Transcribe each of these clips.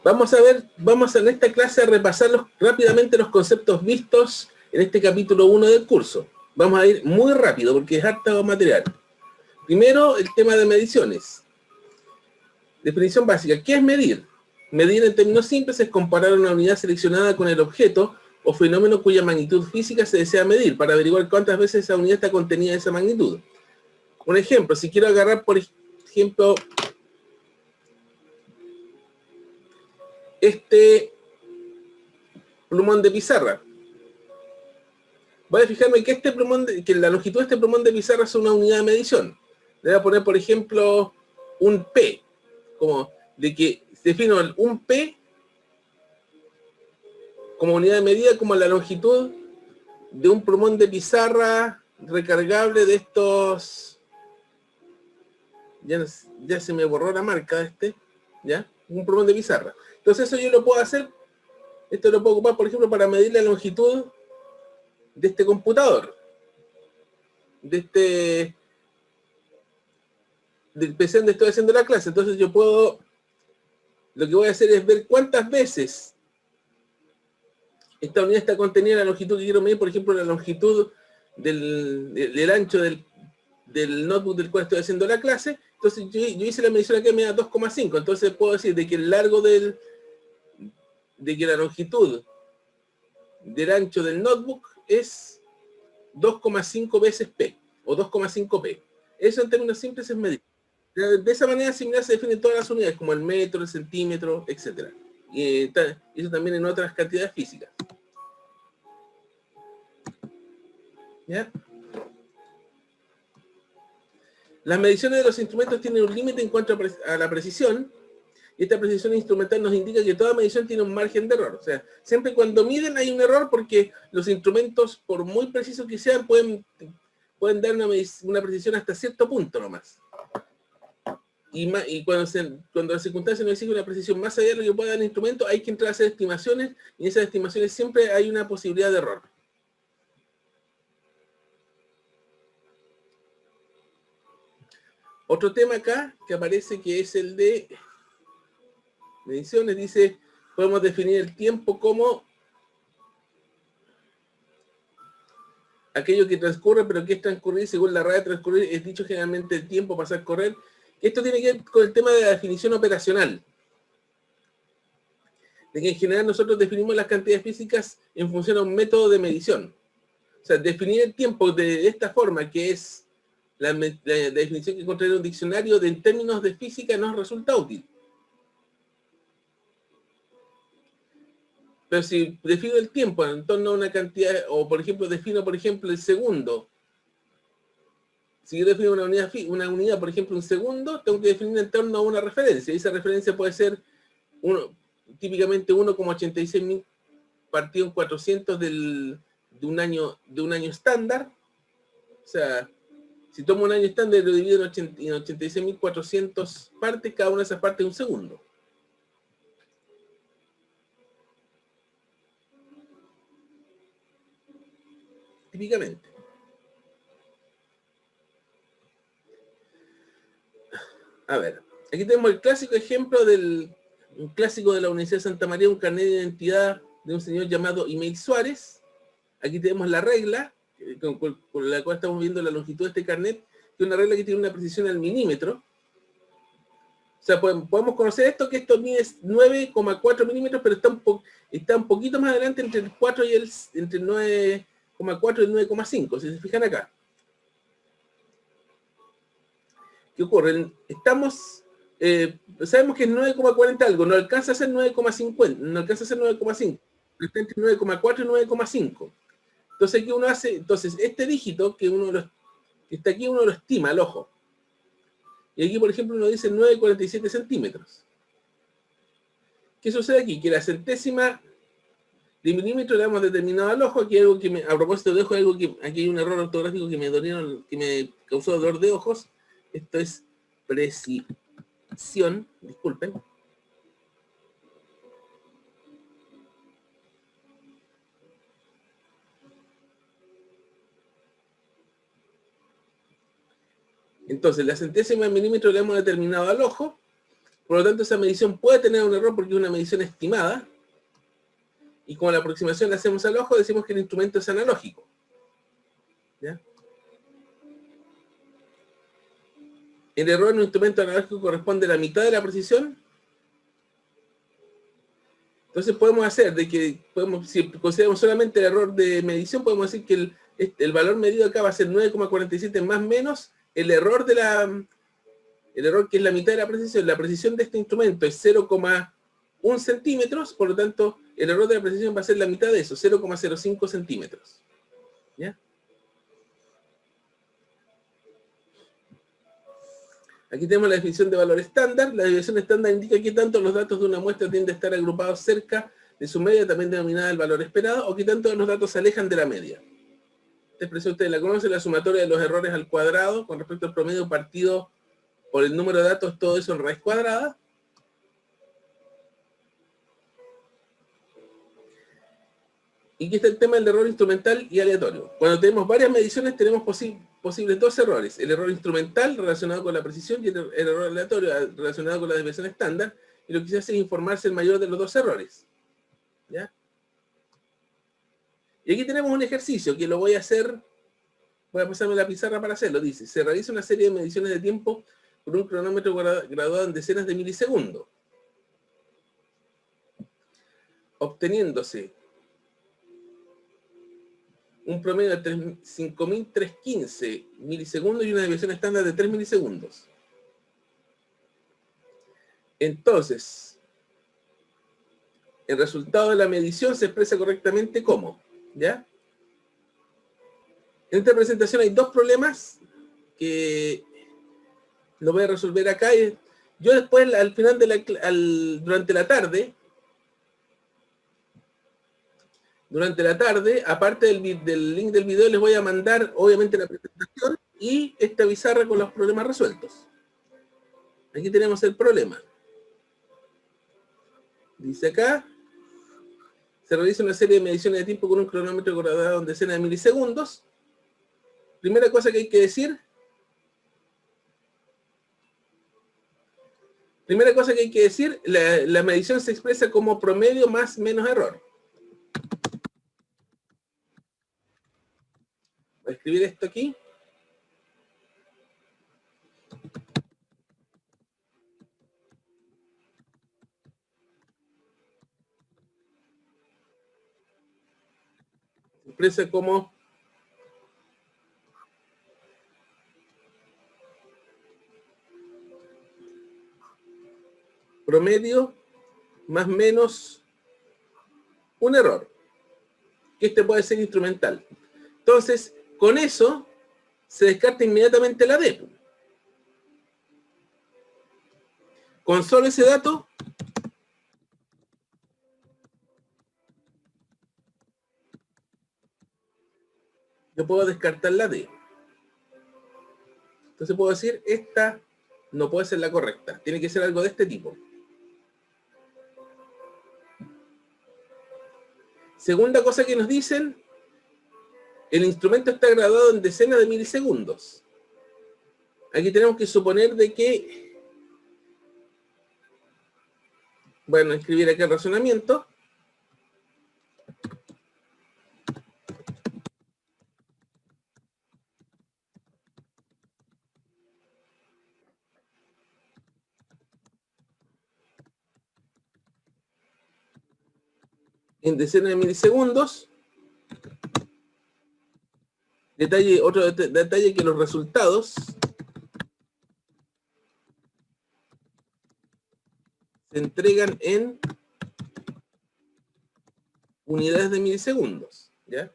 vamos en esta clase a repasar rápidamente los conceptos vistos en este capítulo 1 del curso. Vamos a ir muy rápido porque es harto material. Primero, el tema de mediciones. Definición básica. ¿Qué es medir? Medir en términos simples es comparar una unidad seleccionada con el objeto o fenómeno cuya magnitud física se desea medir para averiguar cuántas veces esa unidad está contenida en esa magnitud. Un ejemplo, si quiero agarrar, por ejemplo, este plumón de pizarra. Voy a fijarme que que la longitud de este plumón de pizarra es una unidad de medición. Le voy a poner, por ejemplo, un P, como de que defino un P como unidad de medida, como la longitud de un plumón de pizarra recargable de estos. Ya se me borró la marca de este, ¿ya? Un plumón de pizarra. Entonces eso yo lo puedo hacer, esto lo puedo ocupar, por ejemplo, para medir la longitud de este computador, del PC donde estoy haciendo la clase. Entonces yo puedo, lo que voy a hacer es ver cuántas veces esta unidad está contenida en la longitud que quiero medir, por ejemplo, la longitud del ancho del notebook del cual estoy haciendo la clase. Entonces yo hice la medición acá y me da 2,5. Entonces puedo decir de que el largo de que la longitud del ancho del notebook es 2,5 veces P o 2,5 P. Eso en términos simples es medir. De esa manera similar se definen todas las unidades, como el metro, el centímetro, etc. Y eso también en otras cantidades físicas. ¿Ya? Las mediciones de los instrumentos tienen un límite en cuanto a la precisión, y esta precisión instrumental nos indica que toda medición tiene un margen de error. O sea, siempre cuando miden hay un error porque los instrumentos, por muy precisos que sean, pueden dar una precisión hasta cierto punto nomás. Y cuando las circunstancias no exigen una precisión más allá de lo que pueda dar el instrumento, hay que entrar a hacer estimaciones, y en esas estimaciones siempre hay una posibilidad de error. Otro tema acá que aparece, que es el de mediciones, dice, podemos definir el tiempo como aquello que transcurre, pero que es transcurrir según la raya transcurrir, es dicho generalmente el tiempo pasar a correr. Esto tiene que ver con el tema de la definición operacional. De que en general nosotros definimos las cantidades físicas en función a un método de medición. O sea, definir el tiempo de esta forma, que es la definición que encontré en un diccionario, en términos de física nos resulta útil. Pero si defino el tiempo en torno a una cantidad, o por ejemplo defino, por ejemplo, el segundo. Si yo defino una unidad, por ejemplo, un segundo, tengo que definir en torno a una referencia. Y esa referencia puede ser típicamente 1,86.000 partido en 400 de un año estándar. O sea, si tomo un año estándar y lo divido en 86.400 partes, cada una de esas partes es un segundo. Típicamente. A ver, aquí tenemos el clásico ejemplo un clásico de la Universidad de Santa María, un carnet de identidad de un señor llamado Email Suárez. Aquí tenemos la regla, con la cual estamos viendo la longitud de este carnet, que es una regla que tiene una precisión al milímetro. O sea, podemos conocer esto, que esto mide 9,4 milímetros, pero está un poquito más adelante entre el 4 y entre el 9,4 y el 9,5, si se fijan acá. ¿Qué ocurre? Sabemos que es 9,40 algo, no alcanza a ser 9,50, no alcanza a ser 9,5, está entre 9,4 y 9,5. Entonces, ¿qué uno hace? Entonces, este dígito que está aquí, uno lo estima al ojo. Y aquí, por ejemplo, uno dice 9,47 centímetros. ¿Qué sucede aquí? Que la centésima de milímetro la hemos determinado al ojo. Aquí hay algo que a propósito de ojo, aquí hay un error ortográfico que me causó dolor de ojos. Esto es precisión, disculpen. Entonces, la centésima de milímetro la hemos determinado al ojo. Por lo tanto, esa medición puede tener un error porque es una medición estimada. Y como la aproximación la hacemos al ojo, decimos que el instrumento es analógico. ¿Ya? El error en un instrumento analógico corresponde a la mitad de la precisión. Entonces podemos hacer de que, si consideramos solamente el error de medición, podemos decir que el valor medido acá va a ser 9,47 más menos el error que es la mitad de la precisión. La precisión de este instrumento es 0,1 centímetros, por lo tanto, el error de la precisión va a ser la mitad de eso, 0,05 centímetros. ¿Ya? Aquí tenemos la definición de valor estándar. La definición estándar indica que tanto los datos de una muestra tienden a estar agrupados cerca de su media, también denominada el valor esperado, o que tanto los datos se alejan de la media. Esta expresión ustedes la conocen, la sumatoria de los errores al cuadrado con respecto al promedio partido por el número de datos, todo eso en raíz cuadrada. Y aquí está el tema del error instrumental y aleatorio. Cuando tenemos varias mediciones tenemos posibles dos errores. El error instrumental relacionado con la precisión y el error aleatorio relacionado con la desviación estándar. Y lo que se hace es informarse el mayor de los dos errores. ¿Ya? Y aquí tenemos un ejercicio que lo voy a hacer. Voy a pasarme la pizarra para hacerlo. Dice, se realiza una serie de mediciones de tiempo con un cronómetro graduado en decenas de milisegundos, obteniéndose un promedio de 5.315 milisegundos y una desviación estándar de 3 milisegundos. Entonces, el resultado de la medición se expresa correctamente como, ¿ya? En esta presentación hay dos problemas que lo voy a resolver acá. Yo después, al final durante la tarde, aparte del link del video, les voy a mandar, obviamente, la presentación y esta pizarra con los problemas resueltos. Aquí tenemos el problema. Dice acá, se realiza una serie de mediciones de tiempo con un cronómetro graduado en decenas de milisegundos. Primera cosa que hay que decir. La medición se expresa como promedio más menos error. Voy a escribir esto aquí. Se expresa como promedio más menos un error. Que este puede ser instrumental. Entonces, con eso se descarta inmediatamente la D. Con solo ese dato, yo puedo descartar la D. Entonces puedo decir, esta no puede ser la correcta. Tiene que ser algo de este tipo. Segunda cosa que nos dicen, el instrumento está graduado en decenas de milisegundos. Aquí tenemos que suponer de que, bueno, escribir acá el razonamiento. En decenas de milisegundos. Otro detalle que los resultados se entregan en unidades de milisegundos, ¿ya?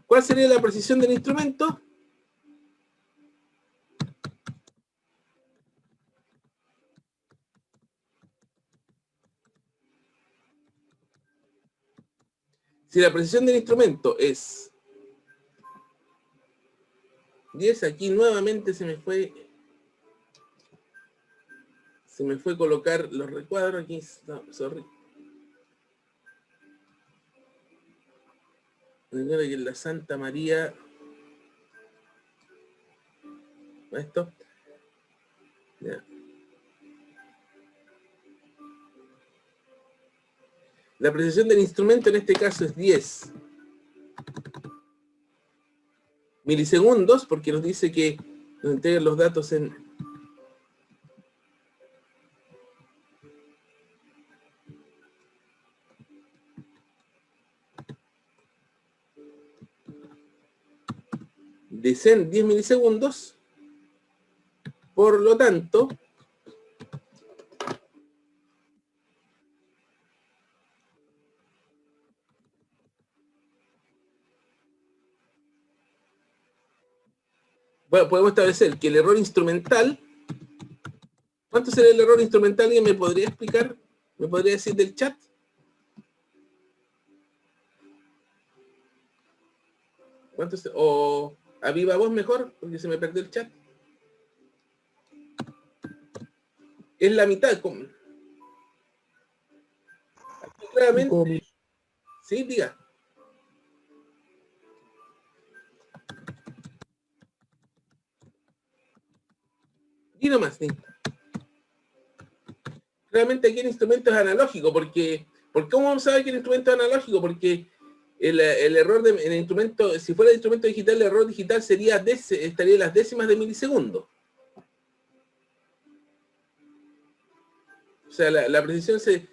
¿Cuál sería la precisión del instrumento? Si la precisión del instrumento es 10, aquí nuevamente se me fue colocar los recuadros aquí, no, sorry. Primero que en la Santa María Esto. Ya. La precisión del instrumento en este caso es 10 milisegundos, porque nos dice que nos entregan los datos en de 10 milisegundos. Por lo tanto, bueno, podemos establecer que el error instrumental, ¿cuánto será el error instrumental? ¿Alguien me podría explicar? ¿Me podría decir del chat? ¿Cuánto es? O a viva voz mejor, porque se me perdió el chat. Es la mitad. Claramente. Sí, diga. Y no más, realmente aquí el instrumento es analógico, porque ¿cómo vamos a saber que el instrumento es analógico? Porque el error del instrumento, si fuera el instrumento digital, el error digital estaría en las décimas de milisegundo. O sea, la precisión, si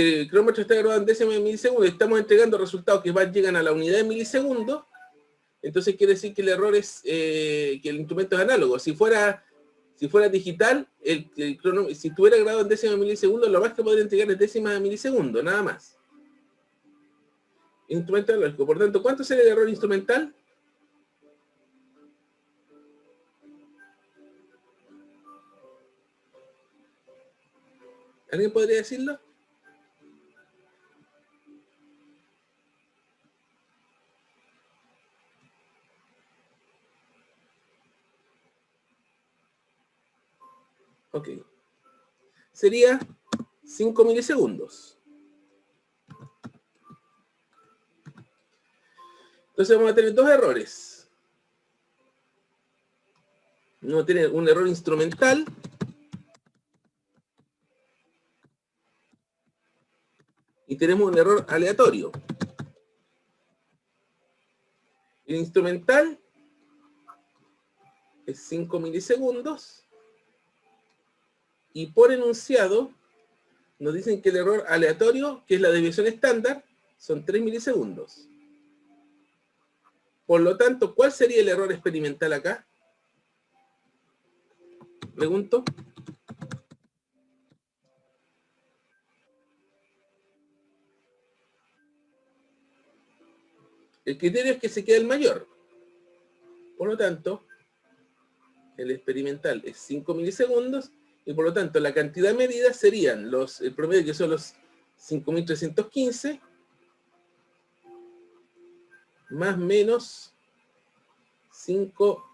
el cronómetro está grabado en décimas de milisegundos, estamos entregando resultados que llegan a la unidad de milisegundos, entonces quiere decir que el error es que el instrumento es análogo. Si fuera digital, si estuviera grabado en décimas de milisegundos, lo más que podría entregar es décimas de milisegundos, nada más. Instrumento analógico. Por tanto, ¿cuánto será el error instrumental? ¿Alguien podría decirlo? Ok. Sería 5 milisegundos. Entonces vamos a tener dos errores. Vamos a tener un error instrumental y tenemos un error aleatorio. El instrumental es 5 milisegundos y por enunciado nos dicen que el error aleatorio, que es la desviación estándar, son 3 milisegundos. Por lo tanto, ¿cuál sería el error experimental acá? Pregunto. El criterio es que se quede el mayor. Por lo tanto, el experimental es 5 milisegundos y por lo tanto la cantidad medida serían el promedio, que son los 5.315 más menos 5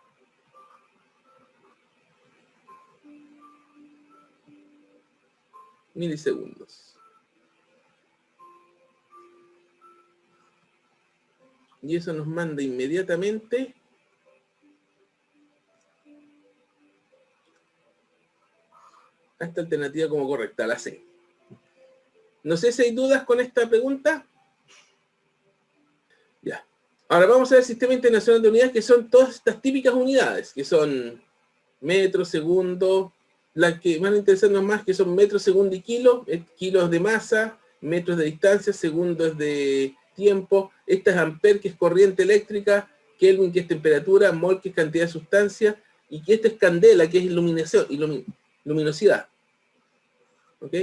milisegundos. Y eso nos manda inmediatamente a esta alternativa como correcta, la C. No sé si hay dudas con esta pregunta. Ya. Ahora vamos a ver el Sistema Internacional de Unidades, que son todas estas típicas unidades, que son metro, segundo, las que van a interesarnos más, que son metro, segundo y kilo, kilos de masa, metros de distancia, segundos de tiempo, esta es amper, que es corriente eléctrica, Kelvin, que es temperatura, mol, que es cantidad de sustancia, y que esta es candela, que es luminosidad. ¿Ok?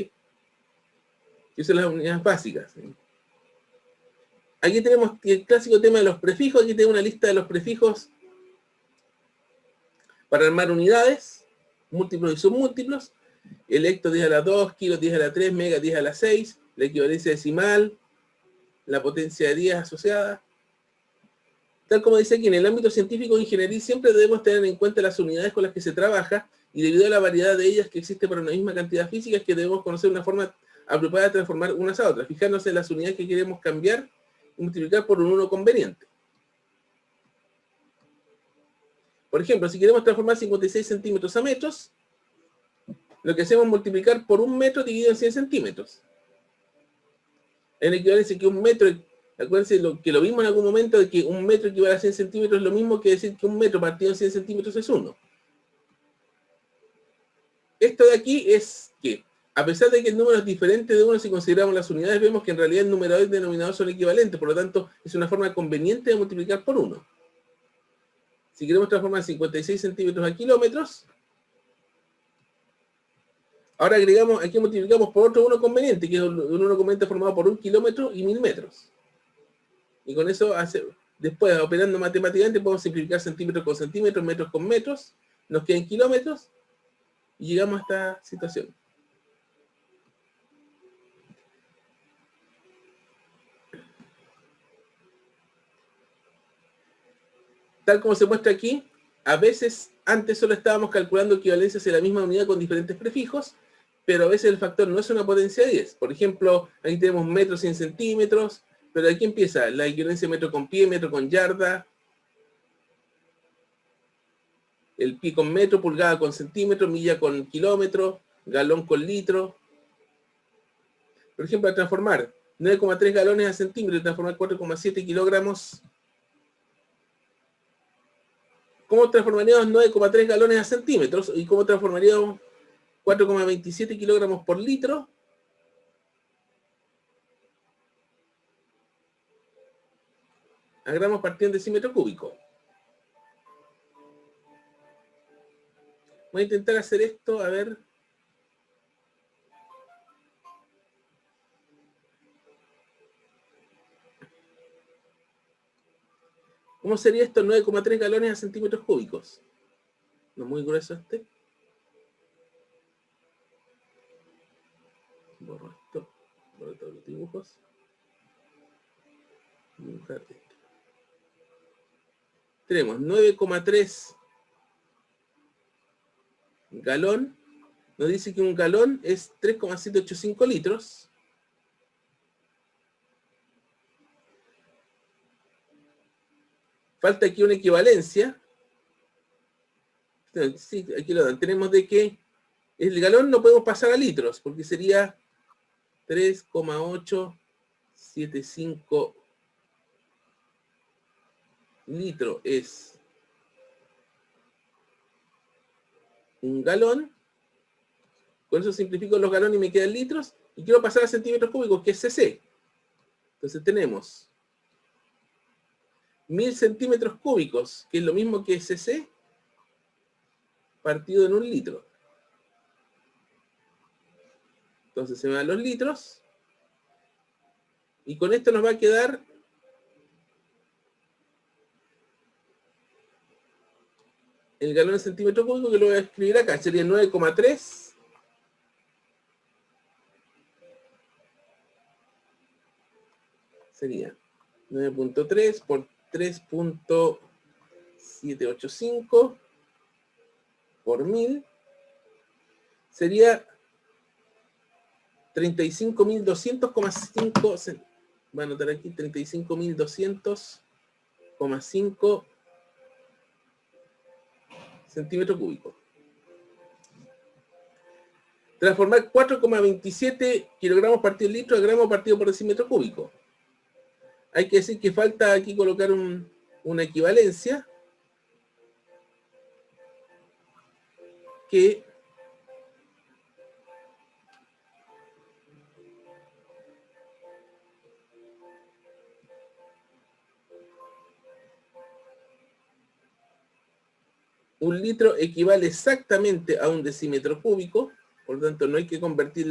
Esas son las unidades básicas. Aquí tenemos el clásico tema de los prefijos. Aquí tengo una lista de los prefijos para armar unidades, múltiplos y submúltiplos. El hecto 10 a la 2, kilo 10 a la 3, mega 10 a la 6, la equivalencia decimal, la potencia de 10 asociada. Tal como dice aquí, en el ámbito científico e ingeniería siempre debemos tener en cuenta las unidades con las que se trabaja y debido a la variedad de ellas que existe para una misma cantidad física es que debemos conocer una forma apropiada de transformar unas a otras. Fijarnos en las unidades que queremos cambiar y multiplicar por un 1 conveniente. Por ejemplo, si queremos transformar 56 centímetros a metros, lo que hacemos es multiplicar por 1 metro dividido en 100 centímetros. En equivalencia que 1 metro, acuérdense que lo vimos en algún momento, de que 1 metro equivale a 100 centímetros, es lo mismo que decir que 1 metro partido en 100 centímetros es 1. Esto de aquí es que, a pesar de que el número es diferente de 1 si consideramos las unidades, vemos que en realidad el numerador y el denominador son equivalentes, por lo tanto es una forma conveniente de multiplicar por 1. Si queremos transformar 56 centímetros a kilómetros, ahora agregamos, aquí multiplicamos por otro 1 conveniente, que es un 1 conveniente formado por 1 kilómetro y 1000 metros. Y con eso, después, operando matemáticamente, podemos simplificar centímetros con centímetros, metros con metros, nos quedan kilómetros, y llegamos a esta situación. Tal como se muestra aquí, a veces antes solo estábamos calculando equivalencias de la misma unidad con diferentes prefijos, pero a veces el factor no es una potencia 10. Por ejemplo, aquí tenemos metros 100 centímetros, pero aquí empieza la equivalencia metro con pie, metro con yarda, el pie con metro, pulgada con centímetro, milla con kilómetro, galón con litro. Por ejemplo, al transformar 9,3 galones a centímetro y transformar 4,7 kilogramos, ¿cómo transformaríamos 9,3 galones a centímetros? ¿Y cómo transformaríamos 4,27 kilogramos por litro? A gramos partido en decímetro cúbico. Voy a intentar hacer esto, a ver. ¿Cómo sería esto? 9,3 galones a centímetros cúbicos. No muy grueso este. Borro esto. Borro todos los dibujos. Dibujar esto. Tenemos 9,3 galón. Nos dice que un galón es 3,785 litros. Falta aquí una equivalencia. Sí, aquí lo dan. Tenemos de que el galón no podemos pasar a litros, porque sería 3,875 litros es un galón. Con eso simplifico los galones y me quedan litros. Y quiero pasar a centímetros cúbicos, que es cc. Entonces tenemos 1000 centímetros cúbicos, que es lo mismo que cc, partido en 1 litro. Entonces se me dan los litros. Y con esto nos va a quedar el galón en centímetro cúbico, que lo voy a escribir acá. Sería 9,3. Sería 9,3 por 3,785 por 1000. Sería 35.200,5. Voy a anotar aquí 35.200,5 centímetros cúbicos. Transformar 4,27 kilogramos partido litro a gramos partido por decímetro cúbico. Hay que decir que falta aquí colocar una equivalencia que un litro equivale exactamente a un decímetro cúbico, por lo tanto no hay que convertir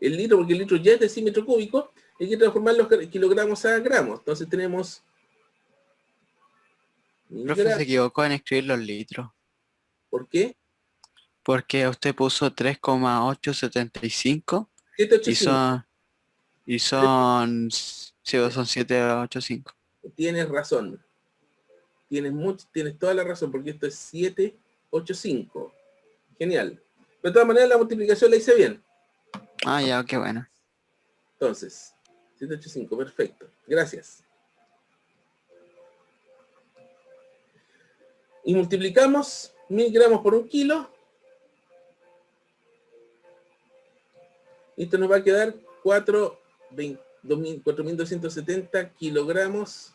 el litro, porque el litro ya es decímetro cúbico, hay que transformar los kilogramos a gramos. Entonces tenemos... Profe, se equivocó en escribir los litros. ¿Por qué? Porque usted puso 3,875 785. y son 785. Tienes razón. Tienes toda la razón, porque esto es 785. Genial. De todas maneras, la multiplicación la hice bien. Ah, ya, qué bueno. Entonces, 785, perfecto. Gracias. Y multiplicamos 1000 gramos por 1 kilo. Y esto nos va a quedar 4.270 kilogramos.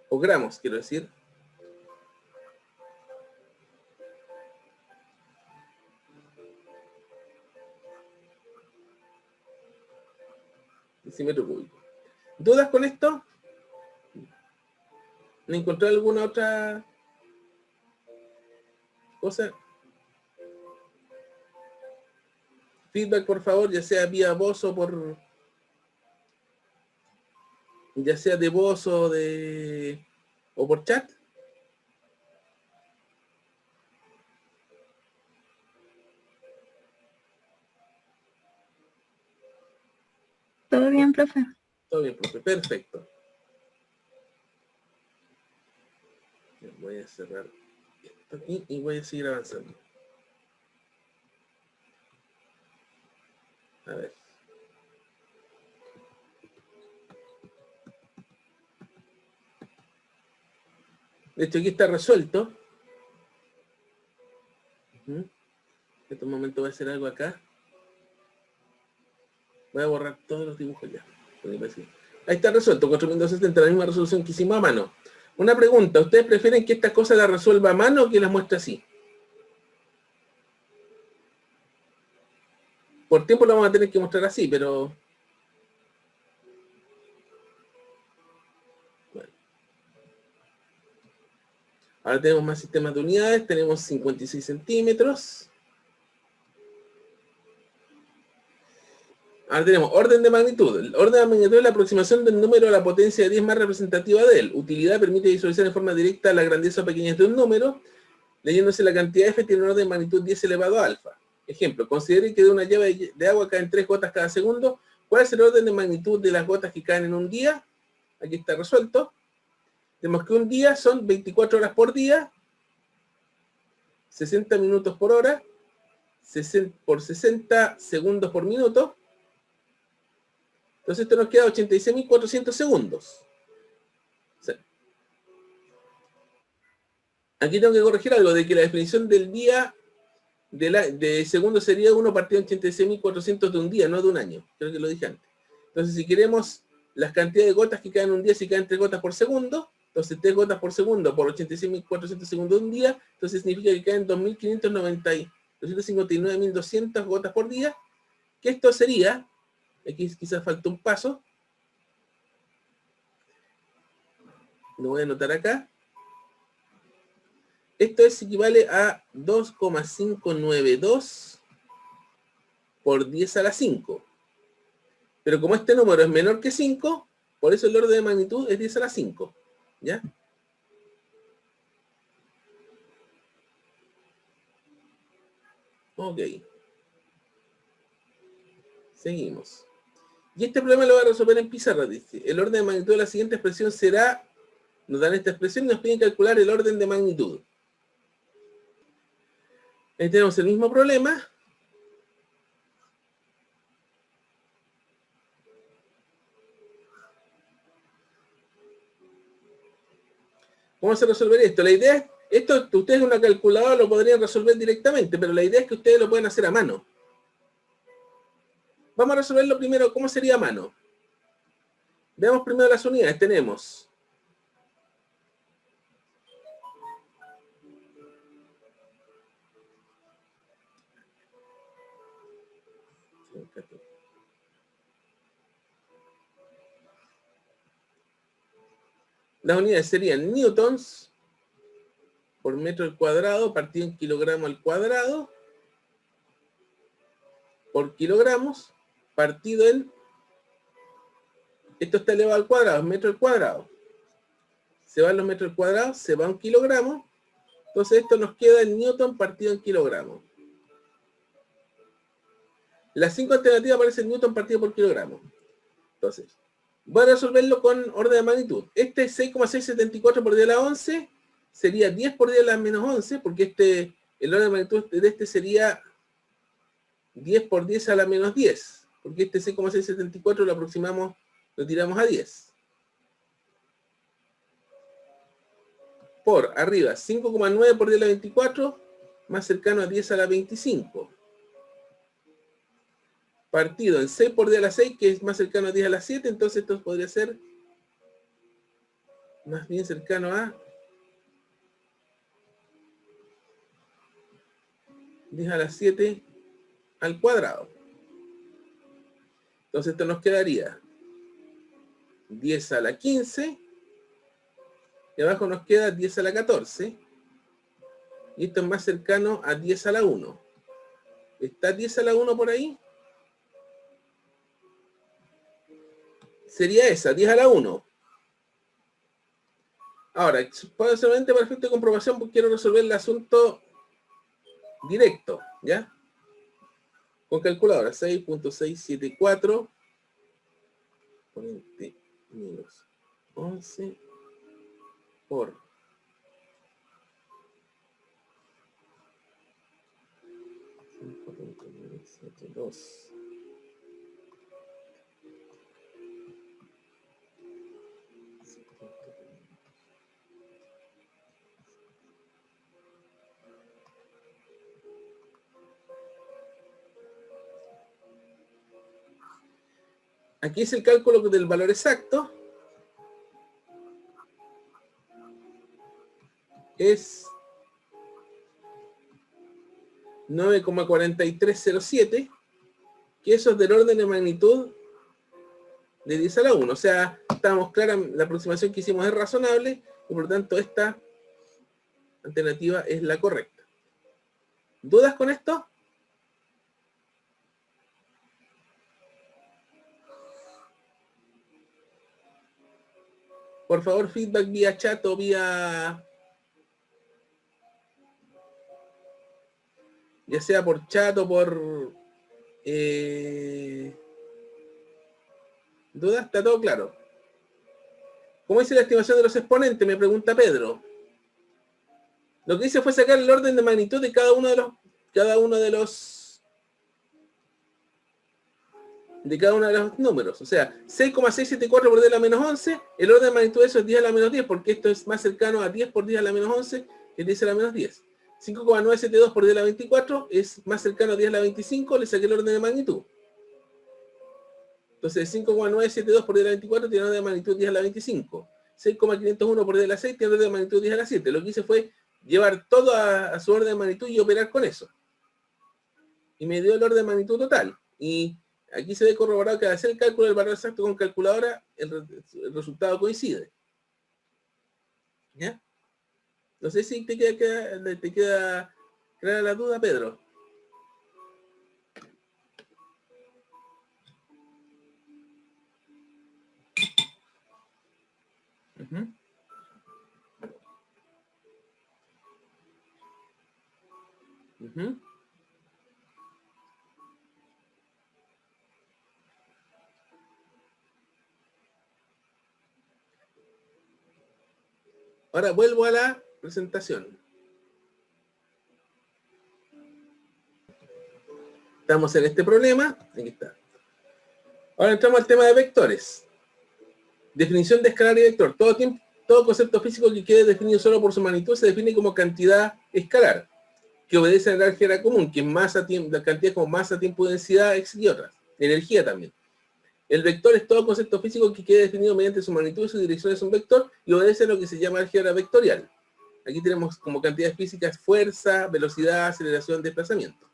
O gramos, quiero decir. Decímetro cúbico. ¿Dudas con esto? ¿No encontré alguna otra cosa? Feedback, por favor, ya sea vía voz o por... ya sea de voz o de... o por chat. ¿Todo bien, profe? Todo bien, profe. Perfecto. Voy a cerrar esto aquí y voy a seguir avanzando. A ver. De hecho, aquí está resuelto. En este momento voy a hacer algo acá. Voy a borrar todos los dibujos ya. Ahí está resuelto, 4270, la misma resolución que hicimos a mano. Una pregunta, ¿ustedes prefieren que esta cosa la resuelva a mano o que las muestre así? Por tiempo lo vamos a tener que mostrar así, pero... bueno. Ahora tenemos más sistemas de unidades, tenemos 56 centímetros. Ahora tenemos orden de magnitud. El orden de magnitud es la aproximación del número a la potencia de 10 más representativa de él. Utilidad permite visualizar en forma directa la grandeza o pequeñez de un número. Leyéndose la cantidad F tiene un orden de magnitud 10 elevado a alfa. Ejemplo, considere que de una llave de agua caen 3 gotas cada segundo. ¿Cuál es el orden de magnitud de las gotas que caen en un día? Aquí está resuelto. Tenemos que un día son 24 horas por día, 60 minutos por hora, 60 segundos por minuto. Entonces esto nos queda 86.400 segundos. O sea, aquí tengo que corregir algo, de que la definición del día de segundo sería 1 partido en 86.400 de un día, no de un año. Creo que lo dije antes. Entonces si queremos las cantidades de gotas que caen en un día, si caen 3 gotas por segundo, entonces 3 gotas por segundo por 86.400 segundos de un día, entonces significa que caen 259.200 gotas por día, que esto sería... aquí quizás falta un paso. Lo voy a anotar acá. Esto equivale a 2,592 por 10 a la 5. Pero como este número es menor que 5, por eso el orden de magnitud es 10 a la 5. ¿Ya? Ok. Seguimos. Y este problema lo voy a resolver en pizarra, dice. El orden de magnitud de la siguiente expresión será... nos dan esta expresión y nos piden calcular el orden de magnitud. Ahí tenemos el mismo problema. ¿Cómo se resolver esto? La idea es... esto ustedes en una calculadora lo podrían resolver directamente, pero la idea es que ustedes lo pueden hacer a mano. Vamos a resolverlo primero. ¿Cómo sería a mano? Veamos primero las unidades. Tenemos... las unidades serían newtons por metro al cuadrado partido en kilogramo al cuadrado por kilogramos partido en... esto está elevado al cuadrado, metro al cuadrado. Se van los metros al cuadrado, se va un kilogramo. Entonces esto nos queda en newton partido en kilogramo. Las 5 alternativas aparecen newton partido por kilogramo. Entonces, voy a resolverlo con orden de magnitud. Este es 6,674 por 10 a la 11. Sería 10 por 10 a la menos 11, porque el orden de magnitud de este sería 10 por 10 a la menos 10, porque este 6,674 lo aproximamos, lo tiramos a 10. Por arriba, 5,9 por 10 a la 24, más cercano a 10 a la 25. Partido en 6 por 10 a la 6, que es más cercano a 10 a la 7, entonces esto podría ser más bien cercano a 10 a la 7 al cuadrado. Entonces esto nos quedaría 10 a la 15, y abajo nos queda 10 a la 14, y esto es más cercano a 10 a la 1. ¿Está 10 a la 1 por ahí? Sería esa, 10 a la 1. Ahora, solamente para efecto de comprobación, porque quiero resolver el asunto directo, ¿ya? Con calculadora, 6.674 exponente menos 11 por 5.972. Aquí es el cálculo del valor exacto. Es 9,4307, que eso es del orden de magnitud de 10 a la 1. O sea, estamos claros, la aproximación que hicimos es razonable, y por lo tanto esta alternativa es la correcta. ¿Dudas con esto? Por favor, feedback vía chat o vía... ya sea por chat o por... ¿dudas? ¿Está todo claro? ¿Cómo hice la estimación de los exponentes? Me pregunta Pedro. Lo que hice fue sacar el orden de magnitud de cada uno de los números. O sea, 6,674 por 10 a la menos 11, el orden de magnitud de eso es 10 a la menos 10, porque esto es más cercano a 10 por 10 a la menos 11 que 10 a la menos 10. 5,972 por 10 a la 24 es más cercano a 10 a la 25, le saqué el orden de magnitud. Entonces 5,972 por 10 a la 24 tiene orden de magnitud 10 a la 25. 6,501 por 10 a la 6 tiene orden de magnitud 10 a la 7. Lo que hice fue llevar todo a su orden de magnitud y operar con eso. Y me dio el orden de magnitud total. Y aquí se ve corroborado que al hacer el cálculo del valor exacto con calculadora, el resultado coincide. ¿Ya? No sé si te queda clara la duda, Pedro. Uh-huh. Uh-huh. Ahora vuelvo a la presentación. Estamos en este problema. Aquí está. Ahora entramos al tema de vectores. Definición de escalar y vector. Todo concepto físico que quede definido solo por su magnitud se define como cantidad escalar, que obedece a la álgebra común, que es masa, la cantidad como masa, tiempo, densidad, y otras. Energía también. El vector es todo concepto físico que quede definido mediante su magnitud y su dirección es un vector y obedece a lo que se llama álgebra vectorial. Aquí tenemos como cantidades físicas fuerza, velocidad, aceleración, desplazamiento.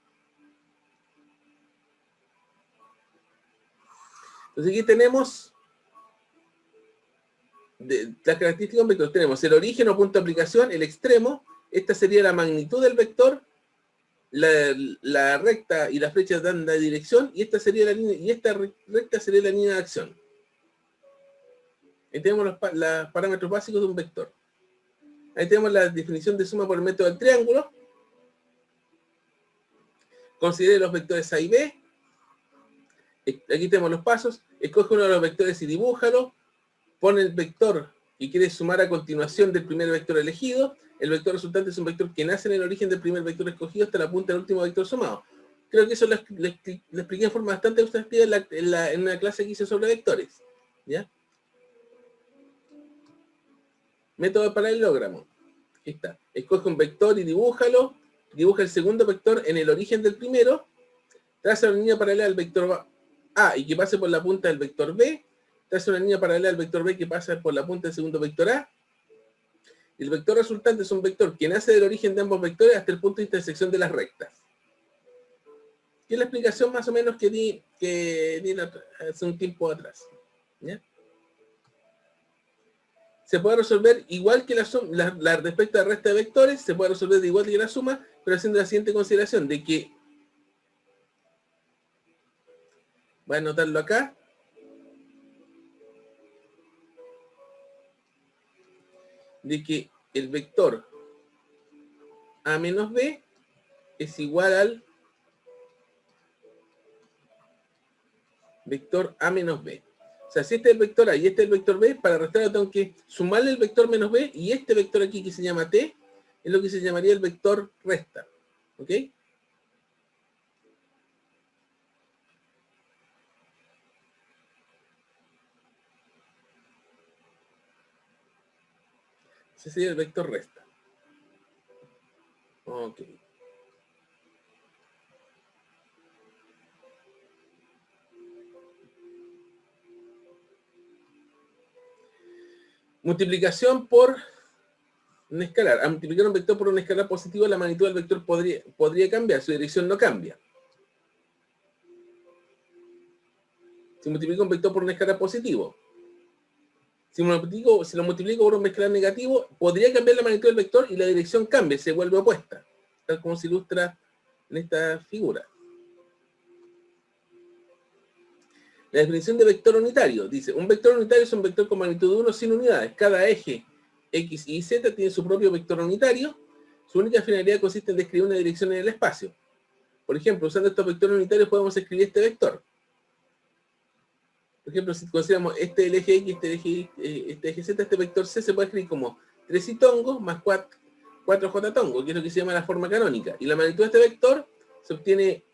Entonces aquí tenemos las características de un vector. Tenemos el origen o punto de aplicación, el extremo. Esta sería la magnitud del vector. La recta y la flecha dan la dirección y esta sería la línea, y esta recta sería la línea de acción. Ahí tenemos los parámetros básicos de un vector. Ahí tenemos la definición de suma por el método del triángulo. Considere los vectores A y B. Aquí tenemos los pasos. Escoge uno de los vectores y dibújalo. Pone el vector que quiere sumar a continuación del primer vector elegido. El vector resultante es un vector que nace en el origen del primer vector escogido hasta la punta del último vector sumado. Creo que eso lo expliqué de forma bastante exhaustiva en una clase que hice sobre vectores. ¿Ya? Método de paralelogramo. Aquí está. Escoge un vector y dibújalo. Dibuja el segundo vector en el origen del primero. Traza una línea paralela al vector A y que pase por la punta del vector B. Traza una línea paralela al vector B que pasa por la punta del segundo vector A. El vector resultante es un vector que nace del origen de ambos vectores hasta el punto de intersección de las rectas. Y es la explicación más o menos que di hace un tiempo atrás. ¿Ya? Se puede resolver igual que respecto a la resta de vectores, se puede resolver de igual que la suma, pero haciendo la siguiente consideración, de que, voy a anotarlo acá, de que el vector A menos B es igual al vector A menos B. O sea, si este es el vector A y este es el vector B, para restarlo tengo que sumarle el vector menos B y este vector aquí que se llama T es lo que se llamaría el vector resta. ¿Ok? Ese sería el vector resta. Ok. Multiplicación por un escalar. Al multiplicar un vector por un escalar positivo, la magnitud del vector podría cambiar, su dirección no cambia. Si multiplico un vector por un escalar positivo, si lo multiplico por un escalar negativo, podría cambiar la magnitud del vector y la dirección cambia, se vuelve opuesta, tal como se ilustra en esta figura. La definición de vector unitario dice, un vector unitario es un vector con magnitud 1 sin unidades. Cada eje X y Z tiene su propio vector unitario. Su única finalidad consiste en describir una dirección en el espacio. Por ejemplo, usando estos vectores unitarios podemos escribir este vector. Por ejemplo, si consideramos este el eje X, este eje Z, este vector C se puede escribir como 3 y tongo más 4J tongo, que es lo que se llama la forma canónica. Y la magnitud de este vector se obtiene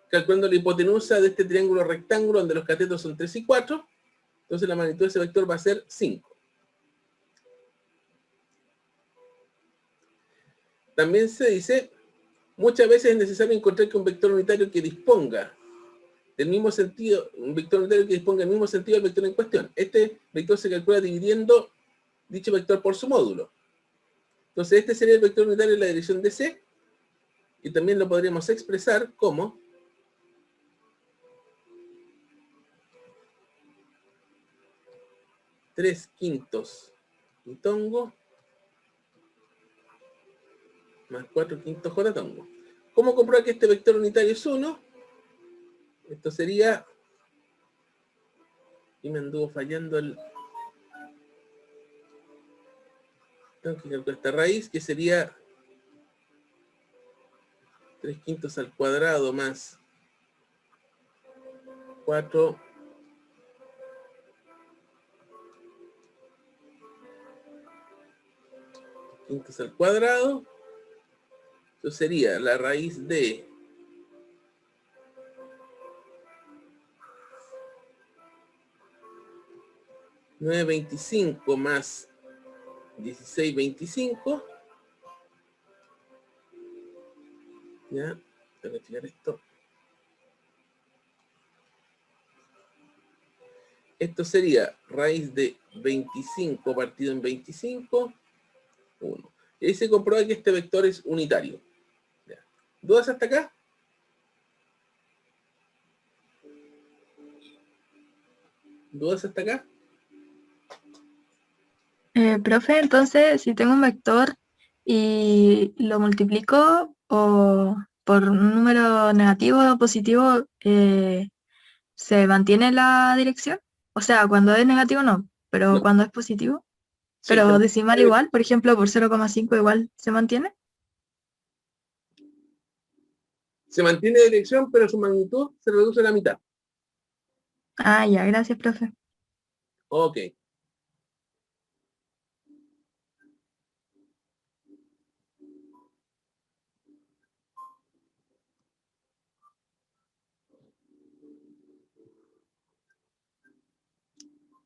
calculando la hipotenusa de este triángulo rectángulo donde los catetos son 3 y 4, entonces la magnitud de ese vector va a ser 5. También se dice, muchas veces es necesario encontrar que un vector unitario que disponga del mismo sentido, un vector unitario que disponga del mismo sentido del vector en cuestión. Este vector se calcula dividiendo dicho vector por su módulo. Entonces este sería el vector unitario en la dirección de C, y también lo podríamos expresar como 3/5 y tongo más 4/5 j tongo. ¿Cómo comprobar que este vector unitario es 1? Esto sería, y me anduvo fallando tengo que calcular esta raíz, que sería 3/5 al cuadrado más 4 quintos al cuadrado. Eso sería la raíz de 9/25 más 16/25. Ya, tengo que tirar esto. Esto sería raíz de 25 partido en 25, 1. Y ahí se comprueba que este vector es unitario. Ya. ¿Dudas hasta acá? ¿Dudas hasta acá? Profe, entonces, si tengo un vector y lo multiplico o por un número negativo o positivo, ¿se mantiene la dirección? O sea, cuando es negativo no, pero No. cuando es positivo, Sí, pero decimal igual, por ejemplo, por 0,5 igual, ¿se mantiene? se mantiene la dirección, pero su magnitud se reduce a la mitad. Ah, ya, gracias, profe. Ok.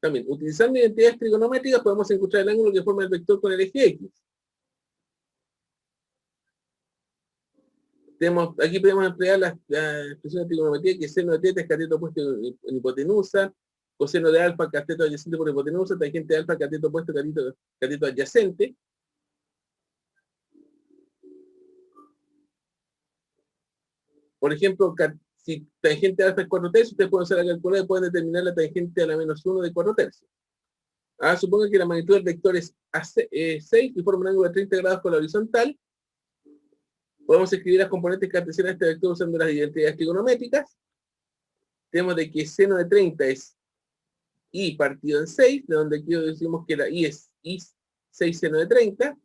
También, utilizando identidades trigonométricas podemos encontrar el ángulo que forma el vector con el eje X. Aquí podemos emplear la expresión de trigonometría, que seno de teta es cateto opuesto en hipotenusa, coseno de alfa, cateto adyacente por hipotenusa, tangente de alfa, cateto opuesto, cateto adyacente. Por ejemplo, si tangente de alfa es 4/3, ustedes pueden usar la calculadora y pueden determinar la tangente a la -1 de 4/3. Suponga que la magnitud del vector es 6 y forma un ángulo de 30 grados con la horizontal. Podemos escribir las componentes cartesianas de este vector usando las identidades trigonométricas. Tenemos de que seno de 30 es i partido en 6, de donde aquí decimos que la i es i 6 seno de 30.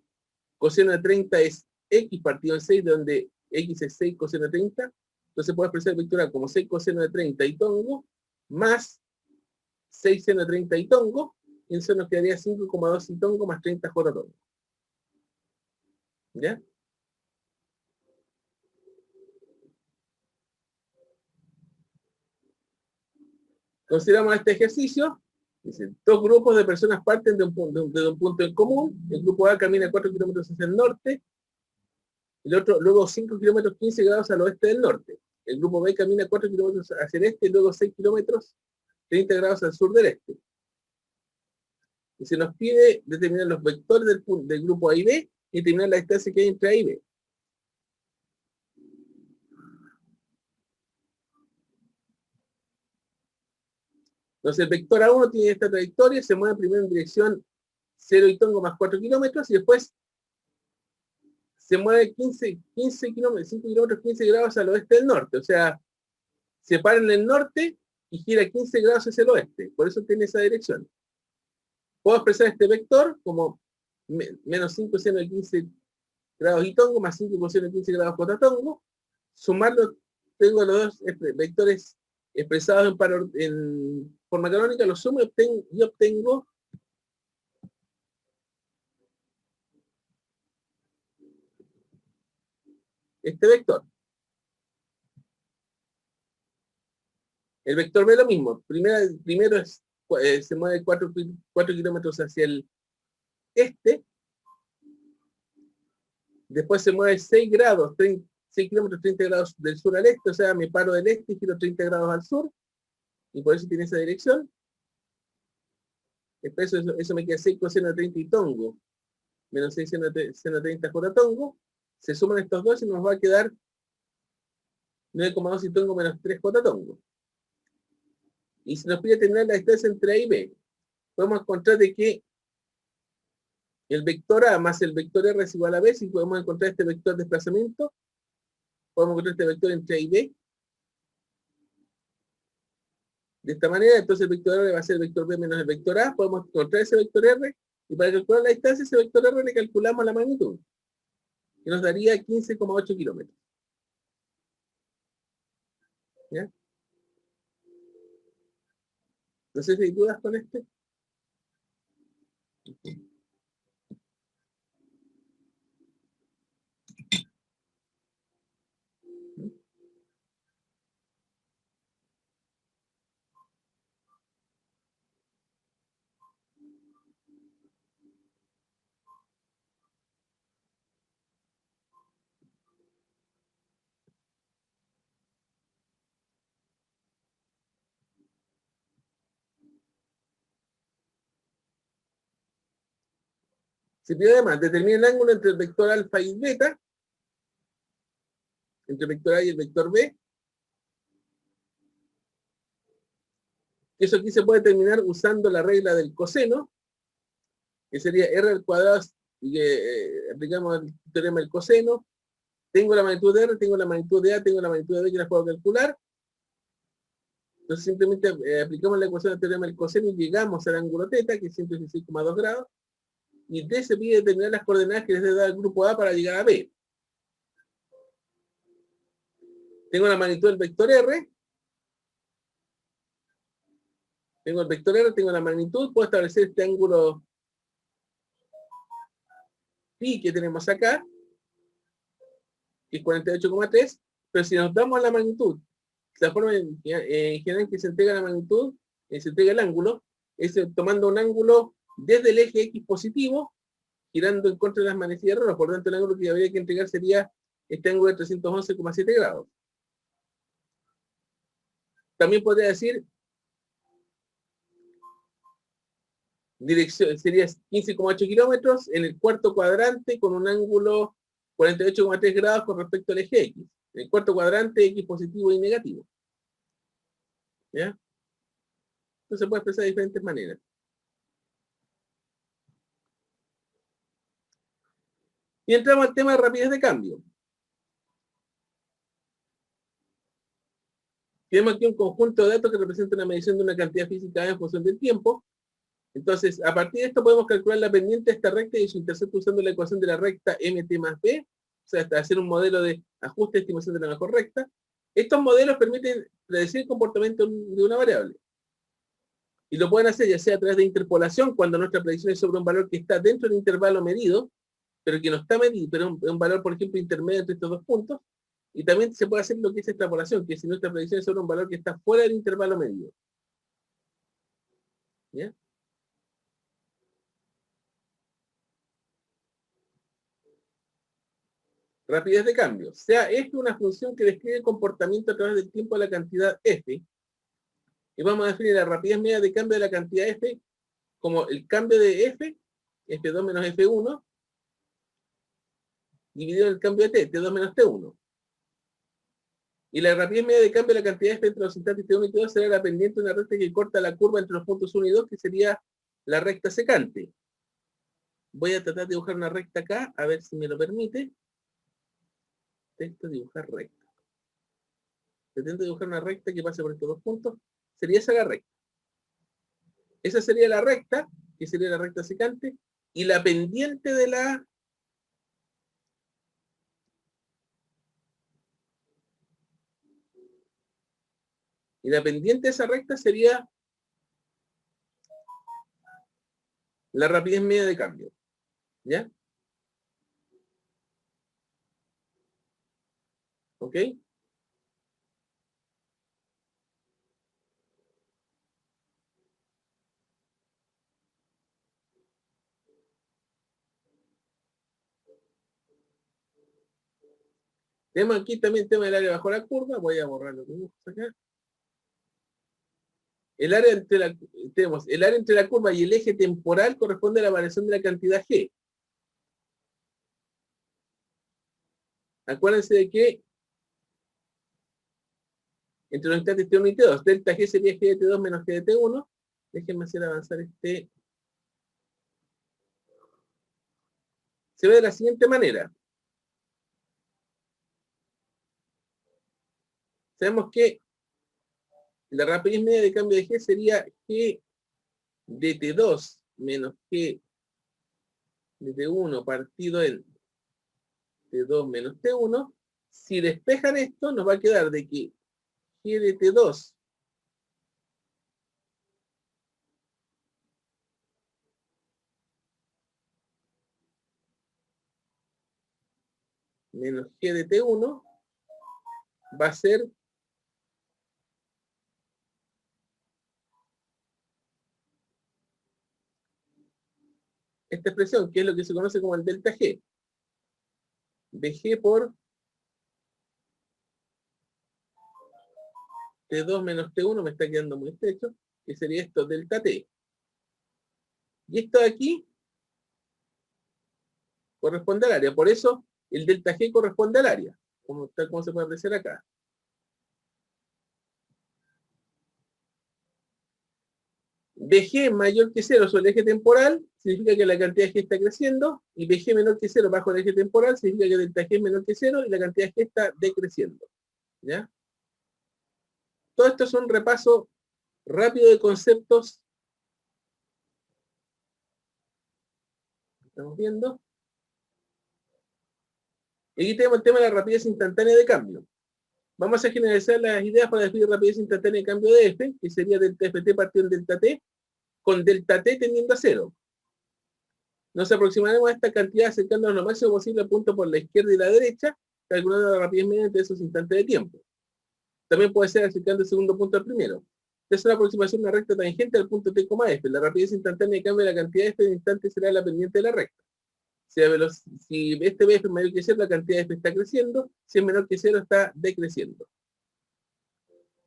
Coseno de 30 es x partido en 6, de donde x es 6 coseno de 30. Entonces puedo expresar el vector A como 6 coseno de 30 y tongo, más 6 seno de 30 y tongo, y eso nos quedaría 5,2 y tongo más 30 j tongo. ¿Ya? Consideramos este ejercicio. Dice, dos grupos de personas parten de un punto en común. El grupo A camina 4 kilómetros hacia el norte. El otro, luego 5 kilómetros 15 grados al oeste del norte. El grupo B camina 4 kilómetros hacia el este y luego 6 kilómetros 30 grados al sur del este. Y se nos pide determinar los vectores del grupo A y B y determinar la distancia que hay entre A y B. Entonces el vector A1 tiene esta trayectoria, se mueve primero en dirección 0 y tongo más 4 kilómetros y después se mueve 15 kilómetros, 5 kilómetros 15 grados al oeste del norte. O sea, se para en el norte y gira 15 grados hacia el oeste. Por eso tiene esa dirección. Puedo expresar este vector como menos 5 seno de 15 grados y tongo más 5 coseno de 15 grados j tongo. Sumarlo, tengo los dos vectores expresados en forma canónica, los sumo y obtengo este vector. El vector B lo mismo. Primero se mueve 4 kilómetros hacia el este. Después se mueve 6 kilómetros 30 grados del sur al este. O sea, me paro del este y giro 30 grados al sur. Y por eso tiene esa dirección. Después eso me queda 6 coseno de 30 y tongo. Menos 6 seno de 30 j tongo. Se suman estos dos y nos va a quedar 9,2 y tongo menos 3 j tongo. Y si nos pide tener la distancia entre A y B, podemos encontrar de que el vector A más el vector R es igual a B. Si podemos encontrar este vector de desplazamiento, podemos encontrar este vector entre A y B. De esta manera, entonces el vector R va a ser el vector B menos el vector A. Podemos encontrar ese vector R, y para calcular la distancia, ese vector R le calculamos la magnitud, que nos daría 15,8 kilómetros. ¿Ya? No sé si hay dudas con este. Se pide además, determina el ángulo entre el vector alfa y beta, entre el vector A y el vector B. Eso aquí se puede determinar usando la regla del coseno, que sería r al cuadrado, y que aplicamos el teorema del coseno. Tengo la magnitud de R, tengo la magnitud de A, tengo la magnitud de B que las puedo calcular. Entonces simplemente aplicamos la ecuación del teorema del coseno y llegamos al ángulo θ, que es 116,2 grados. Y D se pide determinar las coordenadas que les debe dar el grupo A para llegar a B. Tengo la magnitud del vector R. Tengo el vector R, tengo la magnitud, puedo establecer este ángulo pi que tenemos acá, que es 48,3, pero si nos damos la magnitud, la forma en general que se entrega la magnitud, se entrega el ángulo, es tomando un ángulo desde el eje X positivo, girando en contra de las manecillas rojas. Por lo tanto, el ángulo que habría que entregar sería este ángulo de 311,7 grados. También podría decir, dirección sería 15,8 kilómetros en el cuarto cuadrante con un ángulo 48,3 grados con respecto al eje X. En el cuarto cuadrante, X positivo y negativo. ¿Ya? Entonces se puede expresar de diferentes maneras. Y entramos al tema de rapidez de cambio. Tenemos aquí un conjunto de datos que representa una medición de una cantidad física en función del tiempo. Entonces, a partir de esto podemos calcular la pendiente de esta recta y su intercepto usando la ecuación de la recta MT más B, o sea, hasta hacer un modelo de ajuste de estimación de la mejor recta. Estos modelos permiten predecir el comportamiento de una variable. Y lo pueden hacer ya sea a través de interpolación, cuando nuestra predicción es sobre un valor que está dentro del intervalo medido, pero que no está medido, pero un valor, por ejemplo, intermedio entre estos dos puntos. Y también se puede hacer lo que es extrapolación, que si nuestra predicción es sobre un valor que está fuera del intervalo medido. ¿Ya? Rapidez de cambio. Sea f una función que describe el comportamiento a través del tiempo de la cantidad f. Y vamos a definir la rapidez media de cambio de la cantidad f como el cambio de f, f2 menos f1, dividido en el cambio de t, t2 menos t1. Y la rapidez media de cambio de la cantidad f entre los instantes t1 y t2 será la pendiente de una recta que corta la curva entre los puntos 1 y 2, que sería la recta secante. Voy a tratar de dibujar una recta acá, a ver si me lo permite. Texto, dibujar recta. Pretendo dibujar una recta que pase por estos dos puntos. Sería esa la recta. Esa sería la recta, que sería la recta secante, y la pendiente de la... Y la pendiente de esa recta sería la rapidez media de cambio. ¿Ya? ¿Ok? Tenemos aquí también el tema del área bajo la curva. Voy a borrar los dibujos acá. Tenemos el área entre la curva y el eje temporal corresponde a la variación de la cantidad G. Acuérdense de que entre los instantes T1 y T2, delta G sería G de T2 menos G de T1. Déjenme hacer avanzar este. Se ve de la siguiente manera. Sabemos que la rapidez media de cambio de G sería G de T2 menos G de T1 partido en T2 menos T1. Si despejan esto, nos va a quedar de que G de T2 menos G de T1 va a ser esta expresión, que es lo que se conoce como el delta G. De G por T2 menos T1 me está quedando muy estrecho, que sería esto, delta T. Y esto de aquí corresponde al área. Por eso el delta G corresponde al área, tal como se puede apreciar acá. BG mayor que 0 sobre el eje temporal significa que la cantidad G está creciendo, y BG menor que 0 bajo el eje temporal significa que delta G es menor que 0 y la cantidad G está decreciendo. ¿Ya? Todo esto es un repaso rápido de conceptos. Estamos viendo. Y aquí tenemos el tema de la rapidez instantánea de cambio. Vamos a generalizar las ideas para definir rapidez instantánea de cambio de F, que sería delta Ft partido en delta T, con delta T tendiendo a 0. Nos aproximaremos a esta cantidad acercándonos lo máximo posible al punto por la izquierda y la derecha, calculando la rapidez mediante esos instantes de tiempo. También puede ser acercando el segundo punto al primero. Es una aproximación de una recta tangente al punto t, f. La rapidez instantánea de cambio de la cantidad de f de instante será la pendiente de la recta. Si este bf es mayor que 0, la cantidad de f está creciendo. Si es menor que 0, está decreciendo.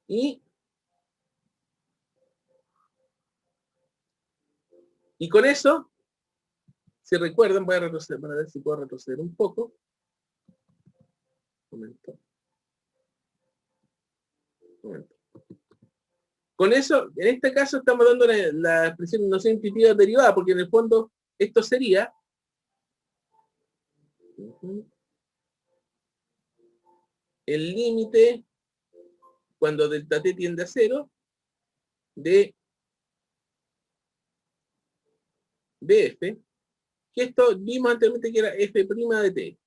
Y con eso, si recuerdan, voy a retroceder para ver si puedo retroceder un poco. Un momento. Con eso, en este caso estamos dando la expresión de noción intuitiva derivada, porque en el fondo esto sería el límite cuando delta t tiende a 0 de f, que esto vimos anteriormente que era f' de t.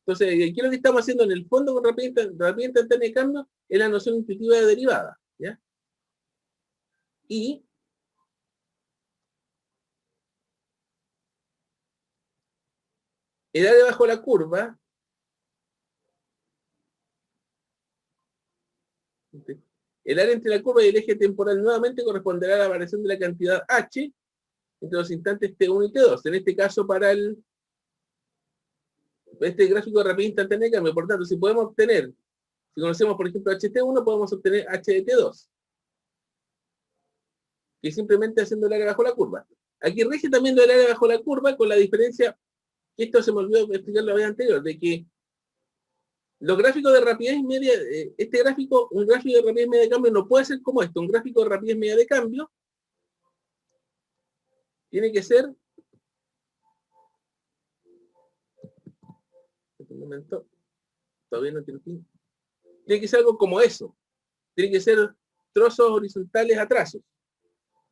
Entonces, aquí lo que estamos haciendo en el fondo con rapidez instantánea de cambio es la noción intuitiva de derivada, ¿ya? Y el área bajo la curva, el área entre la curva y el eje temporal nuevamente corresponderá a la variación de la cantidad h entre los instantes t1 y t2. En este caso, para este gráfico de rapidez instantánea de cambio. Por tanto, si conocemos, por ejemplo, ht1, podemos obtener h de t2. Que simplemente haciendo el área bajo la curva. Aquí rige también el área bajo la curva, con la diferencia, que esto se me olvidó explicar la vez anterior, de que los gráficos de rapidez media, un gráfico de rapidez media de cambio no puede ser como esto. Un gráfico de rapidez media de cambio tiene que ser, un momento, todavía no tiene fin. Tiene que ser algo como eso. Tiene que ser trozos horizontales a trazos.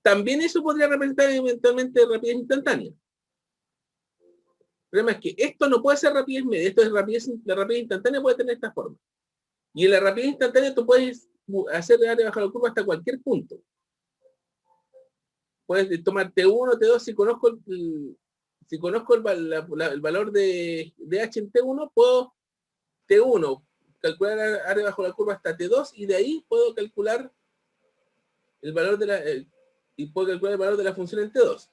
También eso podría representar eventualmente rapidez instantánea. El problema es que esto no puede ser rapidez media, la rapidez instantánea puede tener esta forma. Y en la rapidez instantánea tú puedes hacer el área bajo la curva hasta cualquier punto. Puedes tomar T1, T2, si conozco el valor de H en T1, puedo T1, calcular el área bajo la curva hasta T2, y de ahí puedo calcular el valor de la función en T2.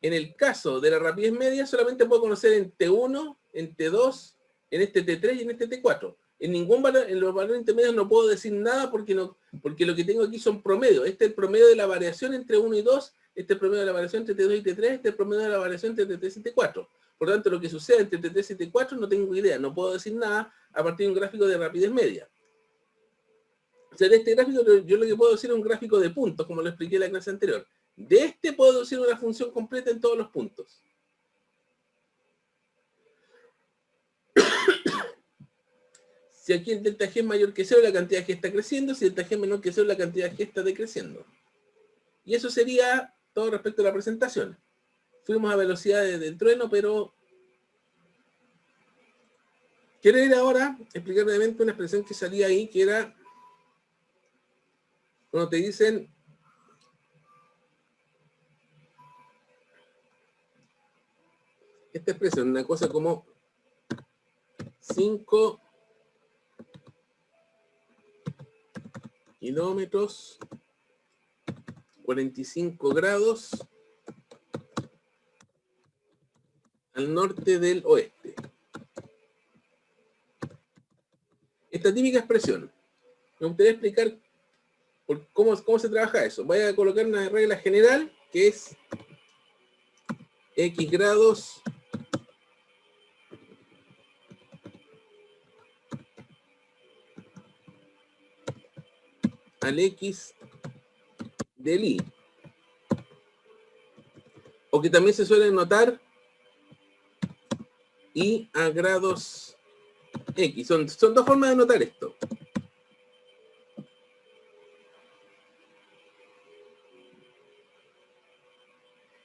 En el caso de la rapidez media, solamente puedo conocer en T1, en T2, en este T3 y en este T4. En los valores intermedios no puedo decir nada porque lo que tengo aquí son promedios. Este es el promedio de la variación entre 1 y 2, este es el promedio de la variación entre T2 y T3, este es el promedio de la variación entre T3 y T4. Por lo tanto, lo que sucede entre T3 y T4 no tengo idea, no puedo decir nada a partir de un gráfico de rapidez media. O sea, de este gráfico yo lo que puedo decir es un gráfico de puntos, como lo expliqué en la clase anterior. De este puedo decir una función completa en todos los puntos. Si aquí el delta G es mayor que 0, la cantidad G está creciendo. Si el delta G es menor que 0, la cantidad G está decreciendo. Y eso sería todo respecto a la presentación. Fuimos a velocidad del trueno, pero quiero ir ahora a explicar brevemente una expresión que salía ahí, que era cuando te dicen esta expresión, una cosa como 5 kilómetros, 45 grados al norte del oeste. Esta típica expresión, me gustaría explicar cómo se trabaja eso. Voy a colocar una regla general que es x grados al x del y. O que también se suele notar y a grados x. Son dos formas de notar esto.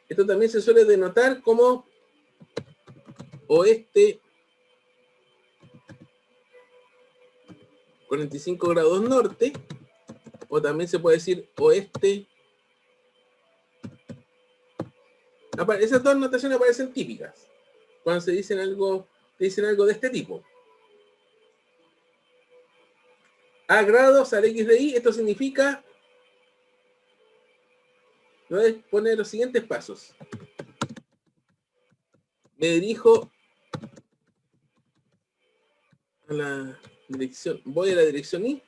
Esto también se suele denotar como oeste 45 grados norte, o también se puede decir oeste. Esas dos notaciones aparecen típicas cuando se dicen algo de este tipo. A grados al x de y, esto significa voy a poner los siguientes pasos. Me dirijo a la dirección, voy a la dirección I.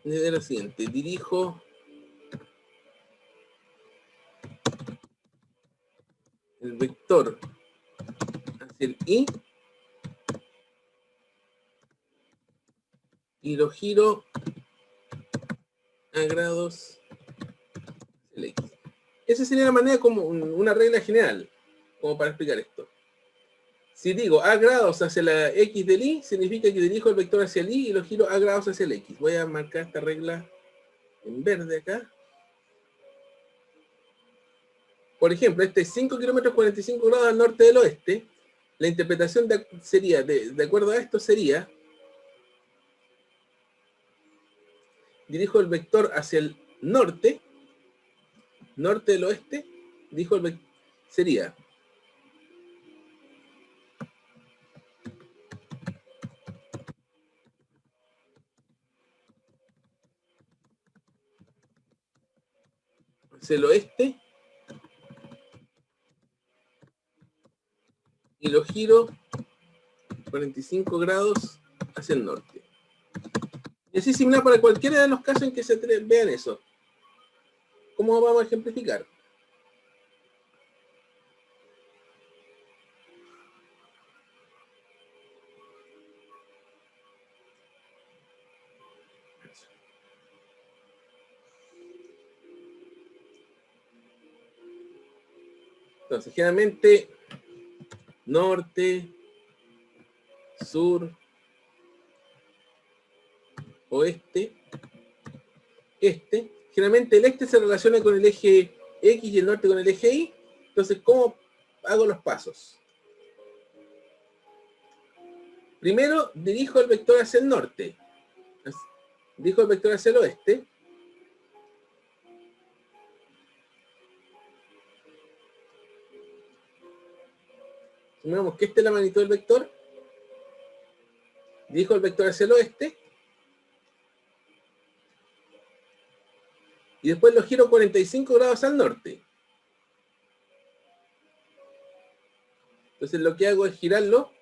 Es lo siguiente, dirijo el vector hacia el I y lo giro a grados hacia el X. Esa sería la manera como una regla general, como para explicar esto. Si digo a grados hacia la X del Y, significa que dirijo el vector hacia el Y y lo giro a grados hacia el X. Voy a marcar esta regla en verde acá. Por ejemplo, este es 5 kilómetros 45 grados al norte del oeste. La interpretación sería, de acuerdo a esto, sería, dirijo el vector hacia el norte, norte del oeste, dijo el vector, sería hacia el oeste y lo giro 45 grados hacia el norte. Y así similar para cualquiera de los casos en que se vean eso. ¿Cómo vamos a ejemplificar? Entonces, generalmente, norte, sur, oeste, este. Generalmente el este se relaciona con el eje X y el norte con el eje Y. Entonces, ¿cómo hago los pasos? Primero, dirijo el vector hacia el norte. Dirijo el vector hacia el oeste. Supongamos que esta es la magnitud del vector. Dirijo el vector hacia el oeste. Y después lo giro 45 grados al norte. Entonces lo que hago es girarlo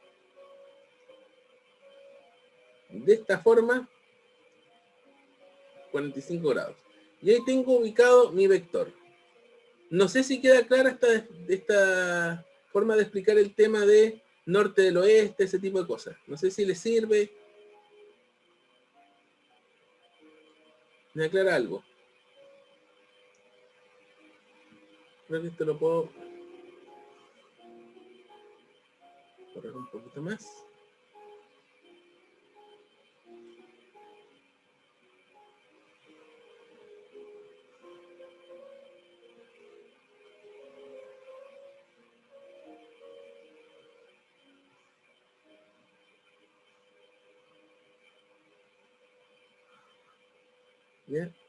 de esta forma 45 grados. Y ahí tengo ubicado mi vector. No sé si queda clara esta forma de explicar el tema de norte del oeste, ese tipo de cosas. No sé si les sirve. ¿Me aclara algo? Creo que esto lo puedo correr un poquito más. Bien.